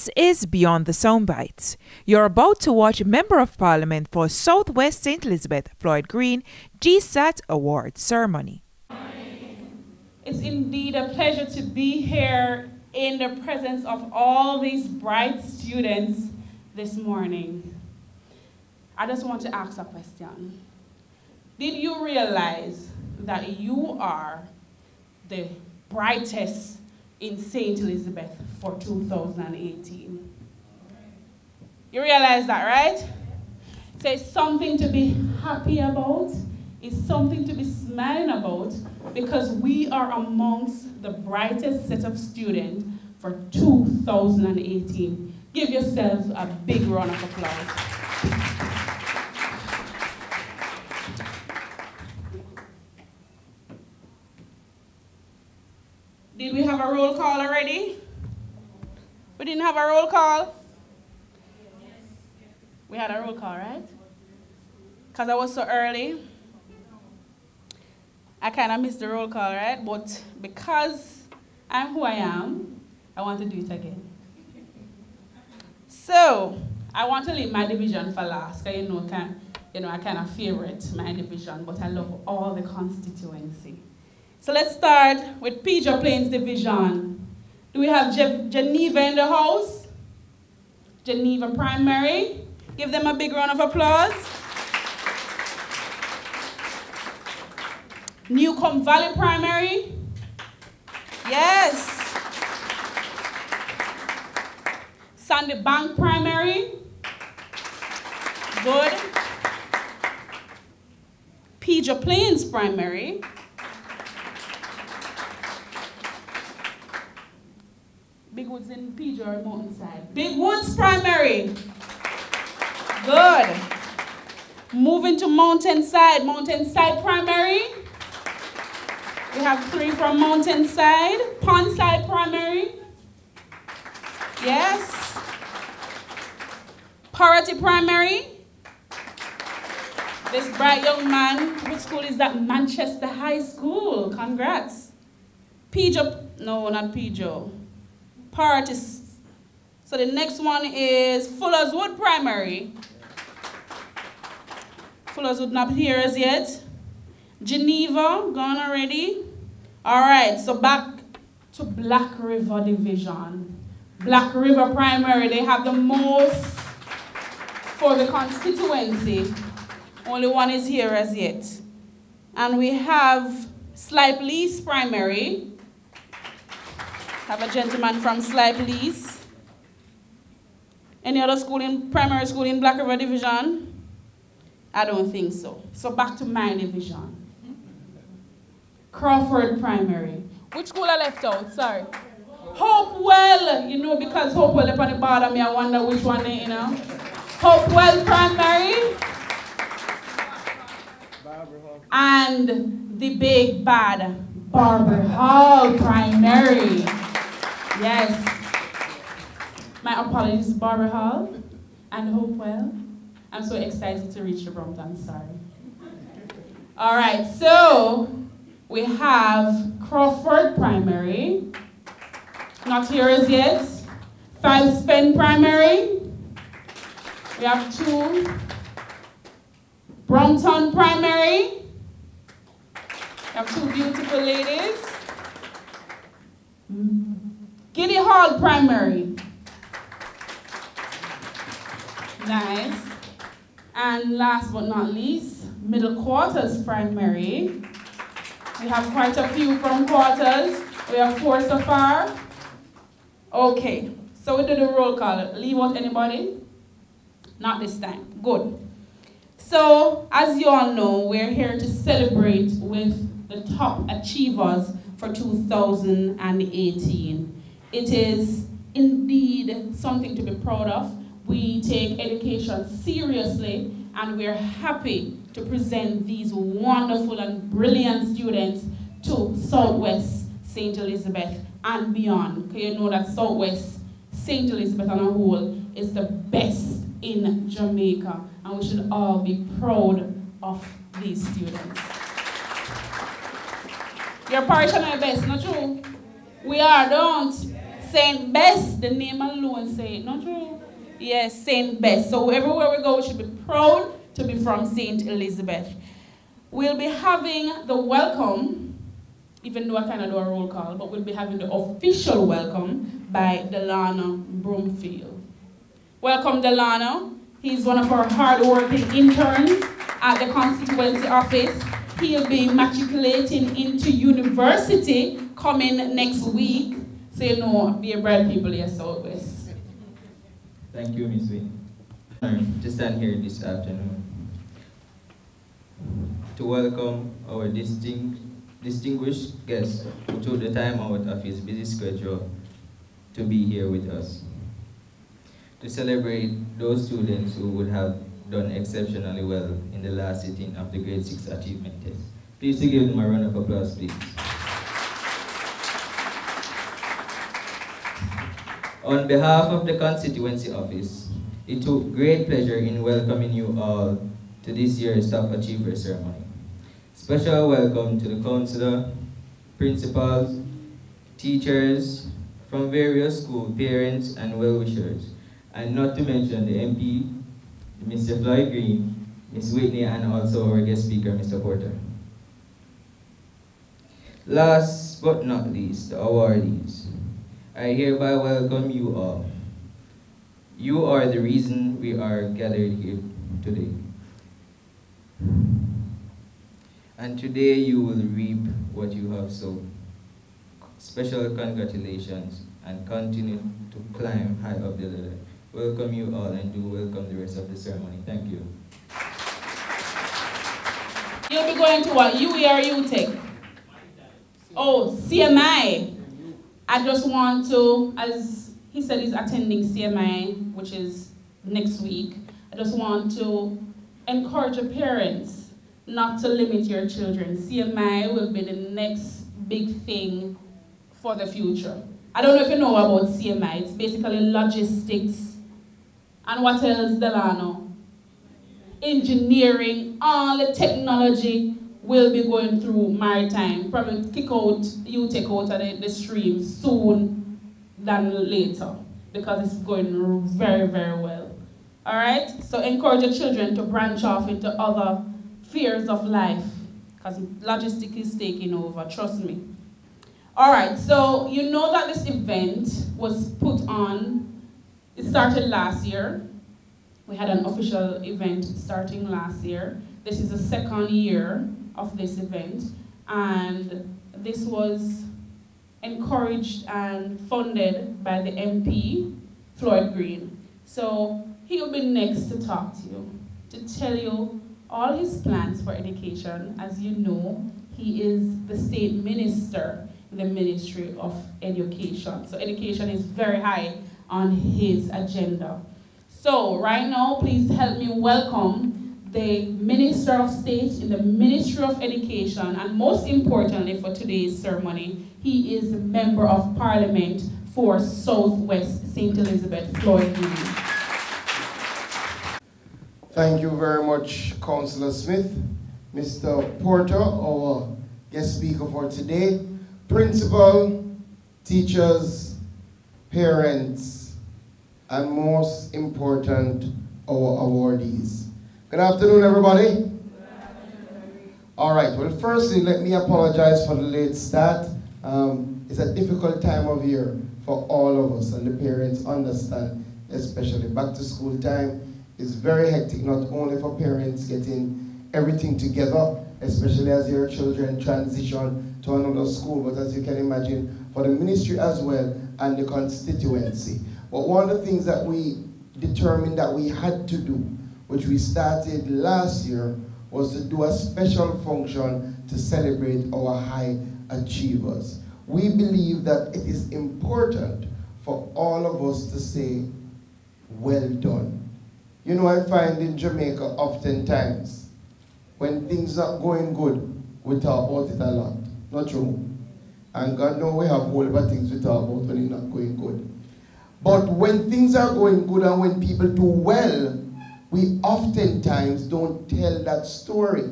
This is Beyond the Soundbites. You're about to watch Member of Parliament for Southwest St. Elizabeth, Floyd Green, Gsat Award Ceremony. It's indeed a pleasure to be here in the presence of all these bright students this morning. I just want to ask a question. Did you realize that you are the brightest in St. Elizabeth for 2018? You realize that, right? So it's something to be happy about. It's something to be smiling about because we are amongst the brightest set of students for 2018. Give yourselves a big round of applause. Did we have a roll call already? We didn't have a roll call? We had a roll call, right? Because I was so early. I kind of missed the roll call, right? But because I'm who I am, I want to do it again. So, I want to leave my division for last, because I kind of favorite my division, but I love all the constituency. So let's start with Pedro Plains Division. Do we have Geneva in the house? Geneva Primary. Give them a big round of applause. Newcomb Valley Primary. Yes. Sandy Bank Primary. Good. Pedro Plains Primary. Big Woods in Pedro or Mountainside? Big Woods Primary. Good. Moving to Mountainside. Mountainside Primary. We have 3 from Mountainside. Pondside Primary. Yes. Parity Primary. This bright young man, which school is that? Manchester High School. Congrats. Pedro, no, not Pedro. Parity. So the next one is Fuller's Wood Primary. Fuller's Wood not here as yet. Geneva, gone already. All right, so back to Black River Division. Black River Primary, they have the most for the constituency. Only one is here as yet. And we have Slipe Lease Primary. Have a gentleman from Slipe Lease. Any other school in primary school in Black River Division? I don't think so. So back to my division. Crawford Primary. Which school I left out? Sorry. Hopewell. You know, because Hopewell up on the bottom, I wonder which one they, Hopewell Primary. And the big bad Barber Hall Primary. Yes. My apologies, Barber Hall and Hopewell. I'm so excited to reach the Brompton, sorry. All right, so we have Crawford Primary. Not here as yet. 5 Spen Primary. We have 2. Brompton Primary. We have 2 beautiful ladies. Giddy Hall Primary. Nice. And last but not least, Middle Quarters Primary. We have quite a few from Quarters. We have 4 so far. Okay, so we do the roll call. Leave out anybody? Not this time. Good. So, as you all know, we're here to celebrate with the top achievers for 2018. It is indeed something to be proud of. We take education seriously, and we're happy to present these wonderful and brilliant students to Southwest St. Elizabeth and beyond. Because you know that Southwest St. Elizabeth on a whole is the best in Jamaica, and we should all be proud of these students. Your parish are my best, not true? We are, don't. Saint Bess, the name alone say it, not true? Yes, Saint Bess. So everywhere we go, we should be proud to be from Saint Elizabeth. We'll be having the welcome, even though I kind of do a roll call, but we'll be having the official welcome by Delano Broomfield. Welcome, Delano. He's one of our hard-working interns at the constituency office. He'll be matriculating into university coming next week. So you know, be a bright people here, Southwest. Thank you, Ms. Wynne. To stand here this afternoon to welcome our distinguished guest who took the time out of his busy schedule to be here with us. To celebrate those students who would have done exceptionally well in the last sitting of the Grade 6 Achievement Test. Please to give them a round of applause, please. On behalf of the constituency office, it took great pleasure in welcoming you all to this year's Top Achiever ceremony. Special welcome to the counselor, principals, teachers from various schools, parents, and well-wishers, and not to mention the MP, Mr. Floyd Green, Ms. Whitney, and also our guest speaker, Mr. Porter. Last but not least, the awardees. I hereby welcome you all. You are the reason we are gathered here today. And today you will reap what you have sown. Special congratulations and continue to climb high up the ladder. Welcome you all and do welcome the rest of the ceremony. Thank you. You'll be going to what? UE or UTech? Oh, CMI. I just want to, as he said he's attending CMI, which is next week, I just want to encourage your parents not to limit your children. CMI will be the next big thing for the future. I don't know if you know about CMI. It's basically logistics. And what else, Delano? Engineering, all the technology will be going through maritime. Probably kick out, you take out of the stream soon than later because it's going very, very well. All right? So encourage your children to branch off into other spheres of life because logistics is taking over, trust me. All right, so you know that this event was put on, it started last year. We had an official event starting last year. This is the second year of this event, and this was encouraged and funded by the MP, Floyd Green. So he'll be next to talk to you, to tell you all his plans for education. As you know, he is the state minister in the Ministry of Education. So education is very high on his agenda. So right now, please help me welcome the Minister of State in the Ministry of Education, and most importantly for today's ceremony, he is the Member of Parliament for Southwest St. Elizabeth, Floyd Green. Thank you very much, Councillor Smith. Mr. Porter, our guest speaker for today, principal, teachers, parents, and most important, our awardees. Good afternoon, everybody. Good afternoon. All right, well, firstly, let me apologize for the late start. It's a difficult time of year for all of us, and the parents understand, especially back to school time is very hectic, not only for parents getting everything together, especially as your children transition to another school, but as you can imagine, for the ministry as well and the constituency. But one of the things that we determined that we had to do, which we started last year, was to do a special function to celebrate our high achievers. We believe that it is important for all of us to say, well done. You know, I find in Jamaica oftentimes, when things are going good, we talk about it a lot. Not true? And God knows we have a whole lot of things we talk about when it's not going good. But when things are going good and when people do well, we oftentimes don't tell that story.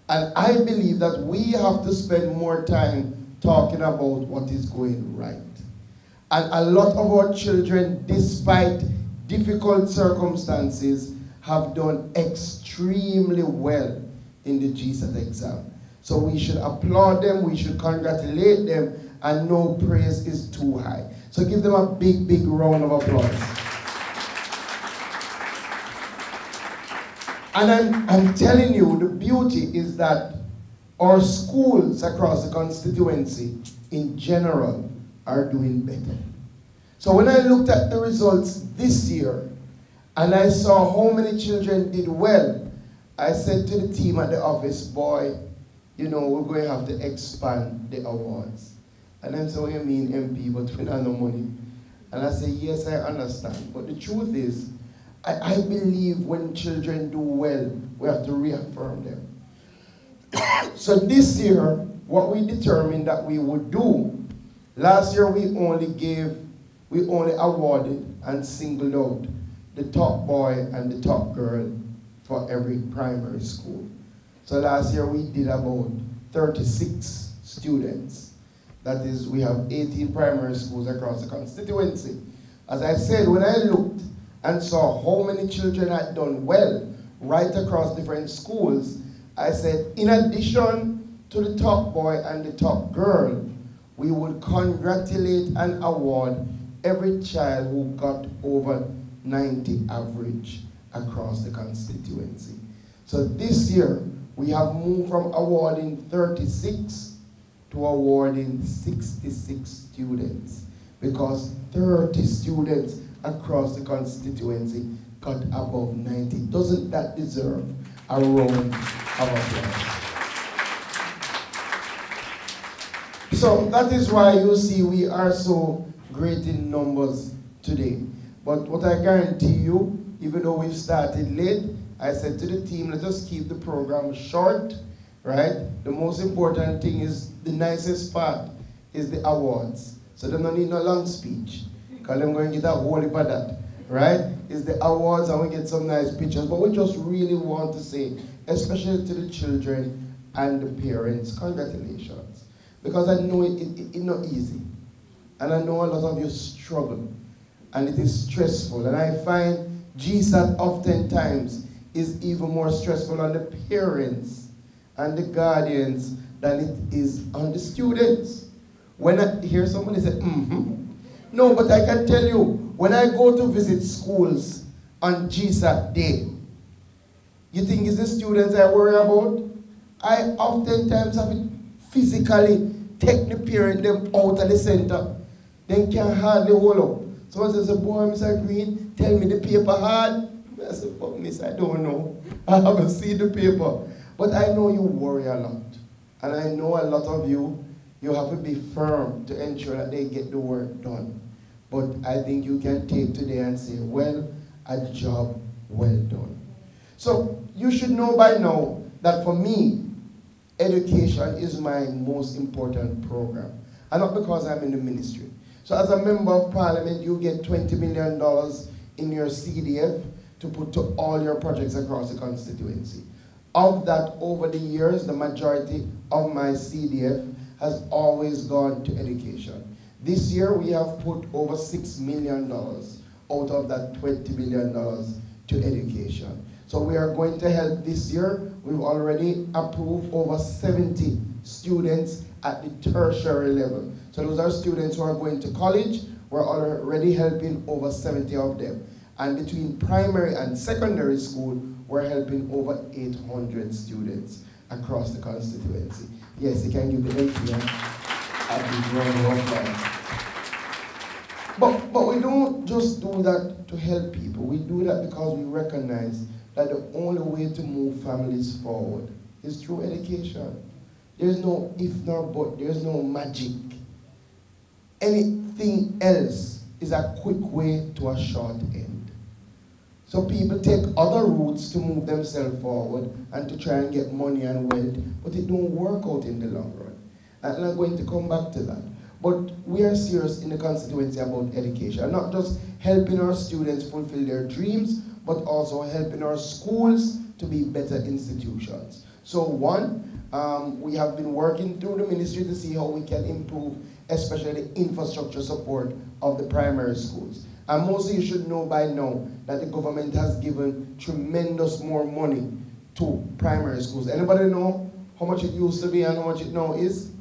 And I believe that we have to spend more time talking about what is going right. And a lot of our children, despite difficult circumstances, have done extremely well in the Gsat exam. So we should applaud them, we should congratulate them, and no praise is too high. So give them a big, big round of applause. And I'm telling you, the beauty is that our schools across the constituency in general are doing better. So when I looked at the results this year and I saw how many children did well, I said to the team at the office, boy, you know, we're going to have to expand the awards. And then so what you mean, MP, but we don't have no money. And I said, yes, I understand. But the truth is, I believe when children do well, we have to reaffirm them. So this year, what we determined that we would do, last year we only awarded and singled out the top boy and the top girl for every primary school. So last year we did about 36 students. That is, we have 18 primary schools across the constituency. As I said, when I looked and saw how many children had done well right across different schools, I said, in addition to the top boy and the top girl, we would congratulate and award every child who got over 90 average across the constituency. So this year, we have moved from awarding 36 to awarding 66 students, because 30 students across the constituency got above 90. Doesn't that deserve a round of applause? So that is why you see we are so great in numbers today. But what I guarantee you, even though we've started late, I said to the team, let us keep the program short, right? The most important thing is, the nicest part is the awards. So they don't need no long speech, because I'm going to get a whole heap of that, right? It's the awards and we get some nice pictures, but we just really want to say, especially to the children and the parents, congratulations. Because I know it's not easy. And I know a lot of you struggle. And it is stressful. And I find Gsat oftentimes is even more stressful on the parents and the guardians than it is on the students. When I hear somebody say, no, but I can tell you, when I go to visit schools on Gsat day, you think it's the students I worry about? I oftentimes have to physically take the parent them out of the center. They can hardly hold up. Someone says, boy, Mr. Green, tell me the paper hard. I said, but miss, I don't know. I haven't seen the paper. But I know you worry a lot. And I know a lot of you have to be firm to ensure that they get the work done. But I think you can take today and say, well, a job well done. So you should know by now that for me, education is my most important program. And not because I'm in the ministry. So as a member of parliament, you get $20 million in your CDF to put to all your projects across the constituency. Of that, over the years, the majority of my CDF has always gone to education. This year, we have put over $6 million out of that $20 million to education. So we are going to help this year. We've already approved over 70 students at the tertiary level. So those are students who are going to college. We're already helping over 70 of them. And between primary and secondary school, we're helping over 800 students across the constituency. Yes, you can give the MP a big round of applause. But we don't just do that to help people. We do that because we recognize that the only way to move families forward is through education. There's no if nor but, there's no magic. Anything else is a quick way to a short end. So people take other routes to move themselves forward and to try and get money and wealth, but it don't work out in the long run. And I'm going to come back to that. But we are serious in the constituency about education, not just helping our students fulfill their dreams, but also helping our schools to be better institutions. So one, We have been working through the ministry to see how we can improve, especially the infrastructure support of the primary schools. And most of you should know by now that the government has given tremendous more money to primary schools. Anybody know how much it used to be and how much it now is?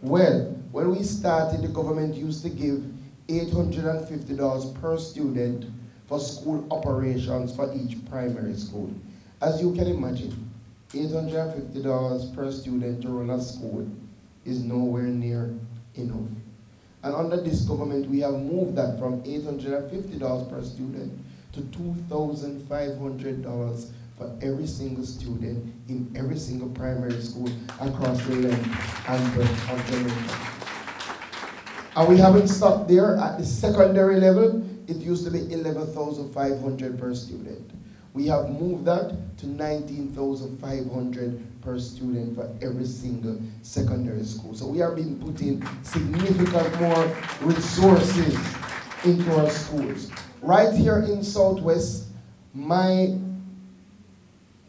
Well, when we started, the government used to give $850 per student for school operations for each primary school. As you can imagine, $850 per student to run a school is nowhere near enough. And under this government, we have moved that from $850 per student to $2,500 for every single student in every single primary school across the length and breadth of Jamaica. And we haven't stopped there. At the secondary level, it used to be $11,500 per student. We have moved that to $19,500 per student for every single secondary school. So we have been putting significant more resources into our schools. Right here in Southwest, my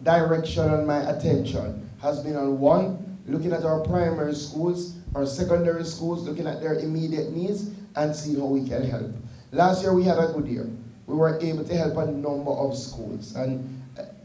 direction and my attention has been on one, looking at our primary schools, our secondary schools, looking at their immediate needs and see how we can help. Last year we had a good year. We were able to help a number of schools, and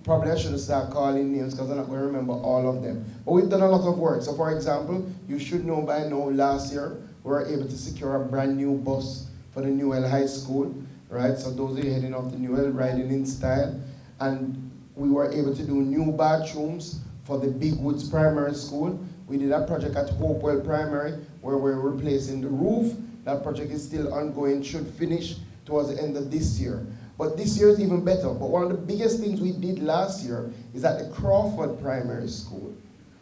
probably I shouldn't start calling names because I'm not going to remember all of them. But we've done a lot of work. So for example, you should know by now, last year we were able to secure a brand new bus for the Newell High School, right? So those are heading off to Newell, riding in style. And we were able to do new bathrooms for the Big Woods Primary School. We did a project at Hopewell Primary where we're replacing the roof. That project is still ongoing, should finish towards the end of this year. But this year is even better. But one of the biggest things we did last year is at the Crawford Primary School,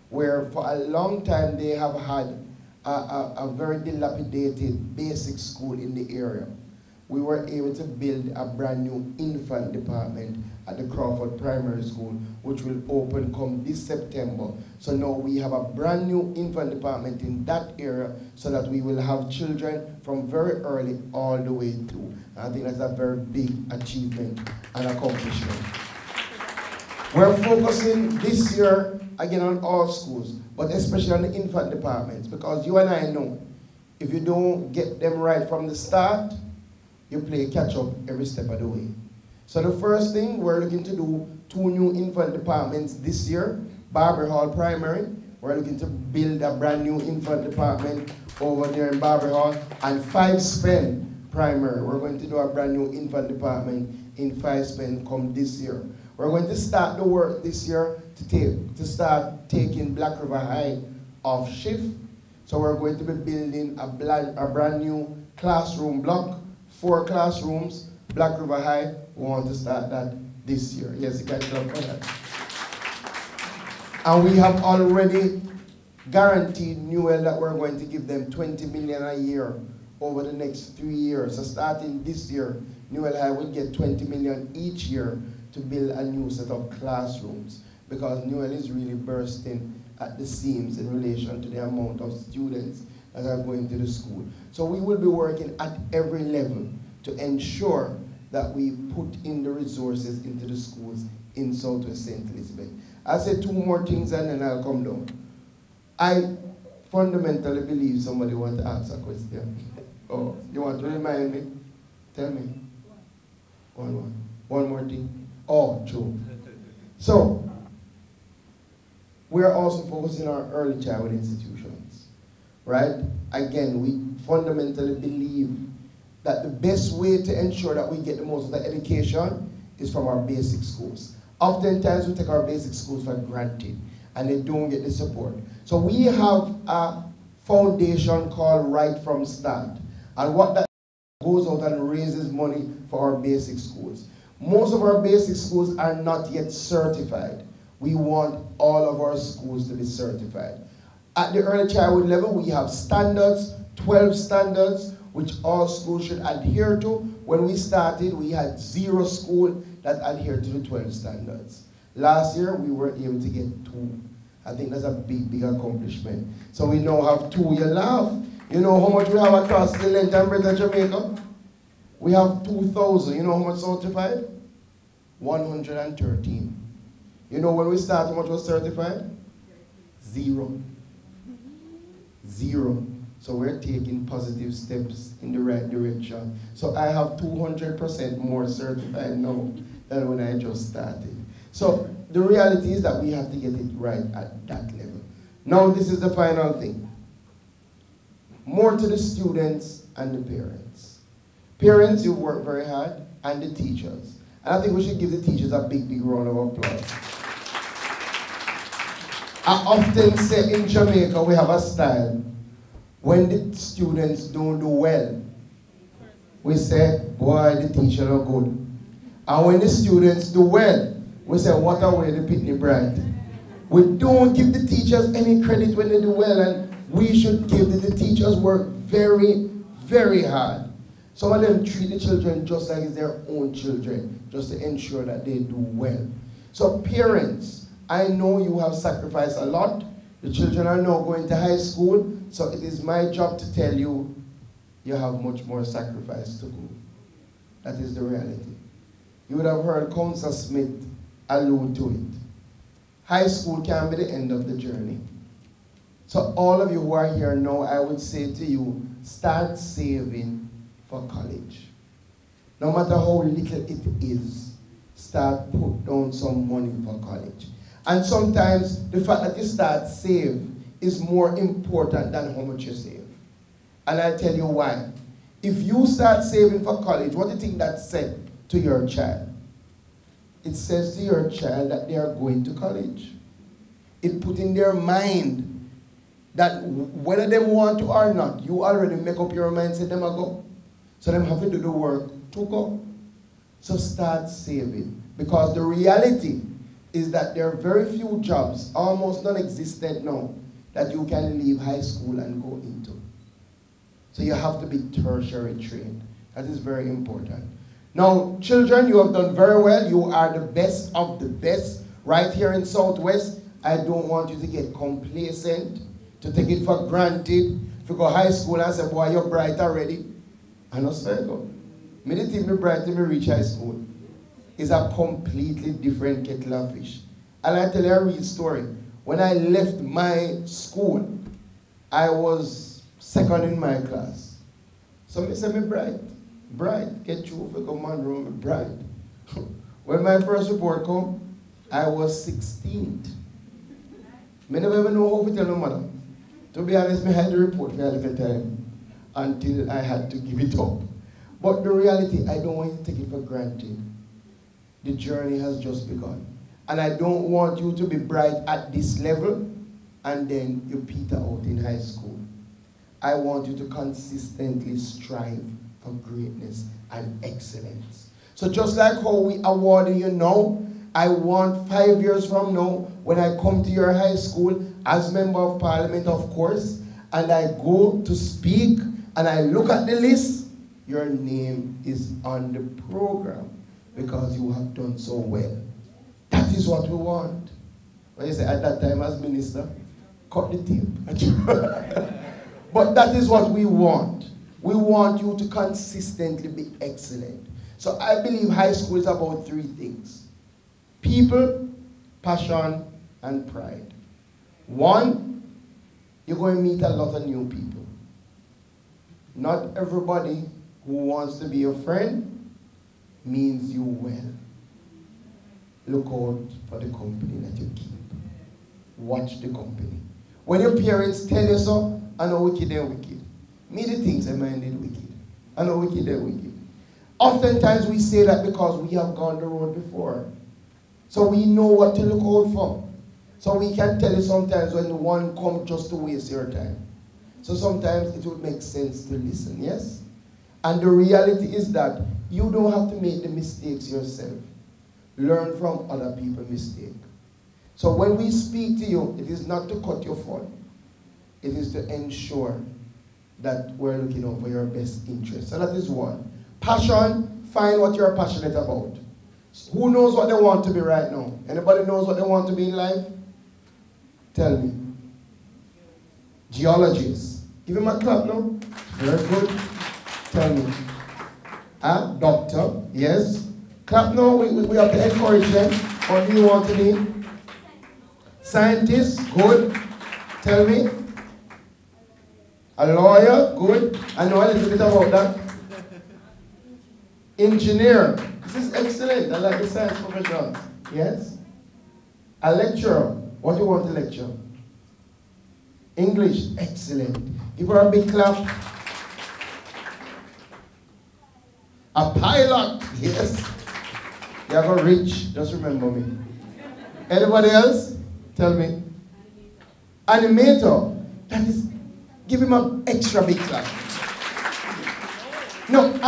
where for a long time they have had a very dilapidated basic school in the area. We were able to build a brand new infant department at the Crawford Primary School, which will open come this September. So now we have a brand new infant department in that area so that we will have children from very early all the way through. And I think that's a very big achievement and accomplishment. We're focusing this year again on all schools, but especially on the infant departments, because you and I know if you don't get them right from the start, you play catch up every step of the way. So the first thing, we're looking to do 2 new infant departments this year. Barber Hall Primary, we're looking to build a brand new infant department over there in Barber Hall. And 5 Spen Primary, we're going to do a brand new infant department in 5 Spen come this year. We're going to start the work this year to start taking Black River High off shift. So we're going to be building a brand new classroom block, 4 classrooms, Black River High. We want to start that this year. Yes, you can clap for that. And we have already guaranteed Newell that we're going to give them $20 million a year over the next 3 years. So starting this year, Newell High will get $20 million each year to build a new set of classrooms, because Newell is really bursting at the seams in relation to the amount of students that are going to the school. So we will be working at every level to ensure that we put in the resources into the schools in Southwest St. Elizabeth. I'll say 2 more things and then I'll come down. I fundamentally believe somebody wants to ask a question. Oh, you want to remind me? Tell me. One more thing. Oh, true. So, we're also focusing on early childhood institutions, right? Again, we fundamentally believe that the best way to ensure that we get the most of the education is from our basic schools. Oftentimes we take our basic schools for granted and they don't get the support. So we have a foundation called Right From Start. And what that goes out and raises money for our basic schools. Most of our basic schools are not yet certified. We want all of our schools to be certified. At the early childhood level, we have standards, 12 standards, which all schools should adhere to. When we started, we had 0 schools that adhered to the 12 standards. Last year, we were able to get 2. I think that's a big, big accomplishment. So we now have 2. You laugh. You know how much we have across the length and breadth of Jamaica? We have 2,000. You know how much certified? 113. You know when we started, how much was certified? Zero. Zero. So we're taking positive steps in the right direction. So I have 200% more certified now than when I just started. So the reality is that we have to get it right at that level. Now this is the final thing. More to the students and the parents. Parents, you work very hard, and the teachers. And I think we should give the teachers a big, big round of applause. I often say in Jamaica we have a style. When the students don't do well, we say, boy, the teacher are good. And when the students do well, we say, what a way the pitney bright. We don't give the teachers any credit when they do well, and we should give the teachers work very, very hard. Some of them treat the children just like it's their own children, just to ensure that they do well. So parents, I know you have sacrificed a lot. The children are now going to high school, so it is my job to tell you, you have much more sacrifice to go. That is the reality. You would have heard Councillor Smith allude to it. High school can be the end of the journey. So all of you who are here now, I would say to you, start saving for college. No matter how little it is, start put down some money for college. And sometimes the fact that you start save is more important than how much you save. And I'll tell you why. If you start saving for college, what do you think that said to your child? It says to your child that they are going to college. It put in their mind that whether they want to or not, you already make up your mind, say them a go. So them have to do the work to go. So start saving. Because the reality is that there are very few jobs, almost non-existent now, that you can leave high school and go into. So you have to be tertiary trained. That is very important. Now, children, you have done very well. You are the best of the best right here in Southwest. I don't want you to get complacent, to take it for granted. If you go high school and say, boy, you're bright already. I know so you go. Me the think me bright till me reach high school is a completely different kettle of fish. And I tell you a real story. When I left my school, I was second in my class. So me say me bright. Bright. Get you for come on room, bright. When my first report come, I was 16th. Me never even know how to tell no mother. To be honest, me had the report for a little time until I had to give it up. But the reality, I don't want you to take it for granted. The journey has just begun. And I don't want you to be bright at this level and then you peter out in high school. I want you to consistently strive for greatness and excellence. So just like how we award you now, I want 5 years from now, when I come to your high school as Member of Parliament, of course, and I go to speak and I look at the list, your name is on the program because you have done so well. That is what we want. When you say at that time as minister, cut the tape. But that is what we want. We want you to consistently be excellent. So I believe high school is about 3 things: people, passion, and pride. 1, you're going to meet a lot of new people. Not everybody who wants to be your friend means you well. Look out for the company that you keep. Watch the company. When your parents tell you so, I know wicked they're wicked. Me the things I minded wicked. I know wicked they're wicked. Oftentimes we say that because we have gone the road before. So we know what to look out for. So we can tell you sometimes when one comes just to waste your time. So sometimes it would make sense to listen, yes? And the reality is that you don't have to make the mistakes yourself. Learn from other people's mistakes. So when we speak to you, it is not to cut your fun. It is to ensure that we're looking out for your best interest. So that is 1. Passion, find what you're passionate about. Who knows what they want to be right now? Anybody knows what they want to be in life? Tell me. Geologists. Give him a clap now. Very good. Tell me. Doctor. Yes. Clap now. We have to encourage them. What do you want to be? Scientist. Good. Tell me. A lawyer, good. I know a little bit about that. Engineer. This is excellent. I like the science profession. Yes. A lecturer. What do you want to lecture? English. Excellent. Give her a big clap. A pilot. Yes. You are rich. Just remember me. Anybody else? Tell me. Animator. That is, give him an extra big clap. No,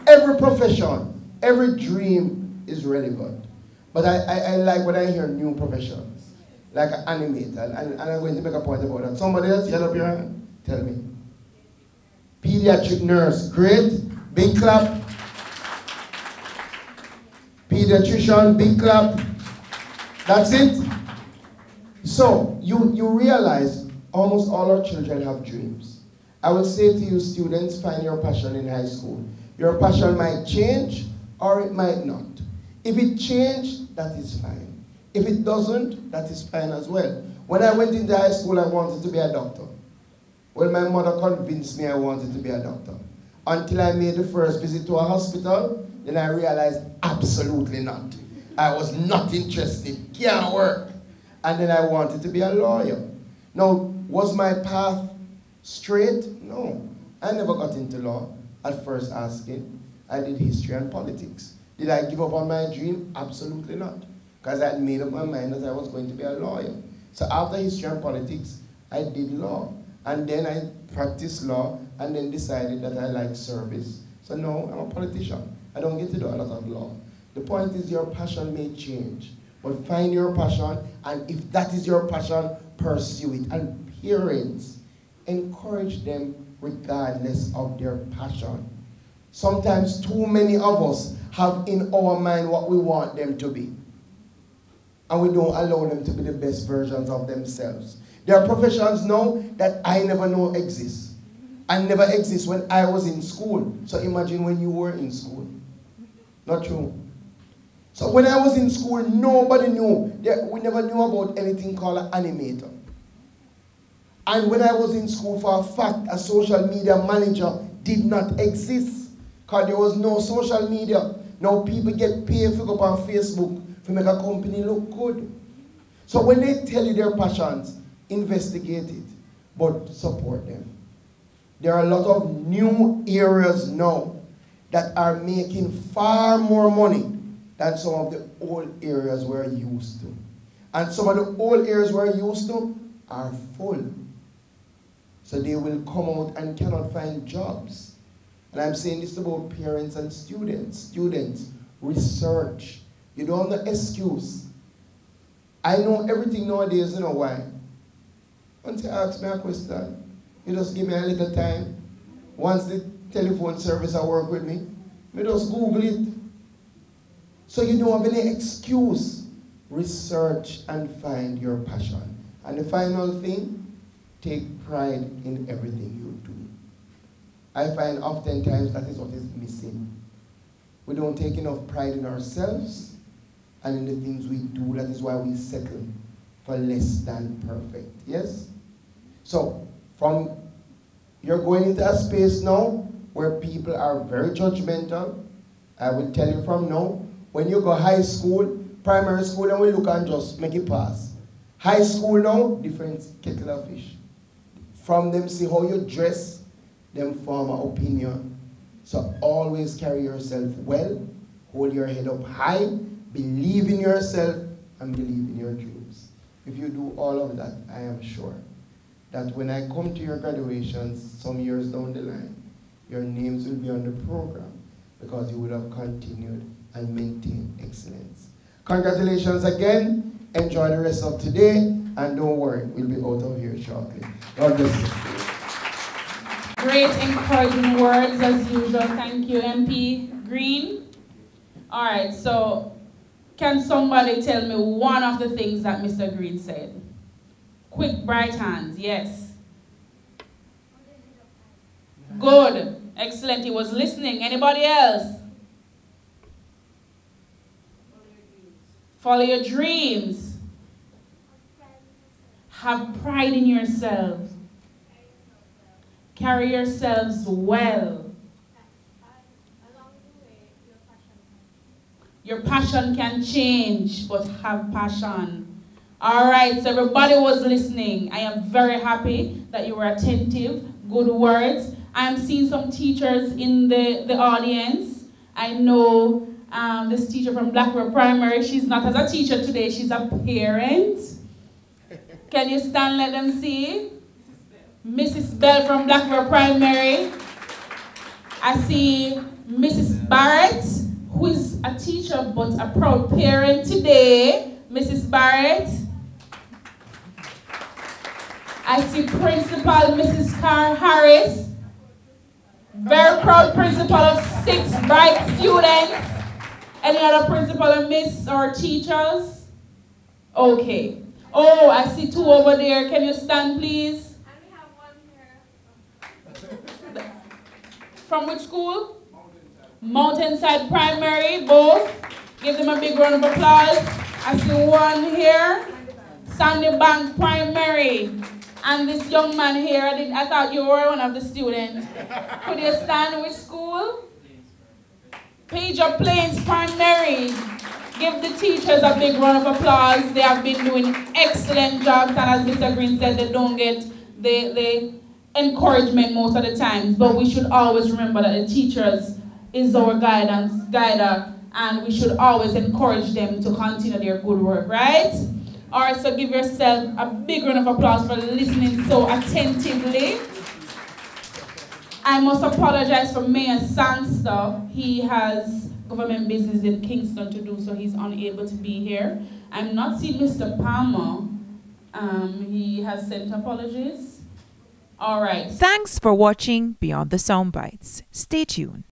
every profession, every dream is relevant. But I like when I hear new professions, like an animator, and I'm going to make a point about that. Somebody else, yell up your hand, tell me. Pediatric nurse, great, big clap. Pediatrician, big clap. That's it. So, you realize almost all our children have dreams. I will say to you students, find your passion in high school. Your passion might change or it might not. If it changed, that is fine. If it doesn't, that is fine as well. When I went into high school, I wanted to be a doctor. Well, my mother convinced me I wanted to be a doctor. Until I made the first visit to a hospital, then I realized absolutely not. I was not interested, can't work. And then I wanted to be a lawyer. Now, was my path straight? No. I never got into law at first asking. I did history and politics. Did I give up on my dream? Absolutely not. Because I had made up my mind that I was going to be a lawyer. So after history and politics, I did law. And then I practiced law and then decided that I like service. So now I'm a politician. I don't get to do a lot of law. The point is your passion may change. But find your passion, and if that is your passion, pursue it. And parents, encourage them regardless of their passion. Sometimes too many of us have in our mind what we want them to be. And we don't allow them to be the best versions of themselves. There are professions now that I never know exist. And never exist when I was in school. So imagine when you were in school. Not true. So when I was in school, nobody knew. We never knew about anything called an animator. And when I was in school, for a fact, a social media manager did not exist. Because there was no social media. Now people get paid for go on Facebook to make a company look good. So when they tell you their passions, investigate it, but support them. There are a lot of new areas now that are making far more money than some of the old areas we're used to. And some of the old areas we're used to are full. So they will come out and cannot find jobs. And I'm saying this about parents and students. Students, research. You don't have no excuse. I know everything nowadays, you know why? Once you ask me a question, you just give me a little time. Once the telephone service I work with me, I just Google it. So you don't have any excuse. Research and find your passion. And the final thing, take pride in everything you do. I find oftentimes that is what is missing. We don't take enough pride in ourselves and in the things we do. That is why we settle for less than perfect. Yes? So, you're going into a space now where people are very judgmental. I will tell you from now, when you go high school, primary school, and we look and just make it pass. High school now, different kettle of fish. From them see how you dress, them form an opinion. So always carry yourself well, hold your head up high, believe in yourself, and believe in your dreams. If you do all of that, I am sure that when I come to your graduations some years down the line, your names will be on the program because you would have continued and maintained excellence. Congratulations again. Enjoy the rest of today, and don't worry, we'll be out of here shortly. God bless you. Great encouraging words as usual. Thank you, MP Green. All right, so can somebody tell me one of the things that Mr. Green said? Quick, bright hands, yes. Good, excellent, he was listening. Anybody else? Follow your dreams. Have pride in yourselves. Carry yourselves well. Your passion can change, but have passion. All right, so everybody was listening. I am very happy that you were attentive. Good words. I'm seeing some teachers in the audience. I know this teacher from Blackbird Primary. She's not as a teacher today. She's a parent. Can you stand, let them see? Mrs. Bell from Blackbird Primary. I see Mrs. Barrett, who is a teacher but a proud parent today. Mrs. Barrett. I see Principal Mrs. Carr Harris. Very proud principal of 6 bright students. Any other principal or miss or teachers? Okay. Oh, I see 2 over there. Can you stand, please? And we have 1 here. From which school? Mountainside Primary, both. Give them a big round of applause. I see 1 here. Sandy Bank Primary. And this young man here, I thought you were one of the students. Could you stand? Which school? Pager Plains Primary. Give the teachers a big round of applause. They have been doing excellent jobs, and as Mr. Green said, they don't get the encouragement most of the times. But we should always remember that the teachers is our guider, and we should always encourage them to continue their good work, right? All right, so give yourself a big round of applause for listening so attentively. I must apologize for Mayor Sangster. He has government business in Kingston to do, so he's unable to be here. I'm not seeing Mr. Palmer. He has sent apologies. All right. Thanks for watching Beyond the Soundbites. Stay tuned.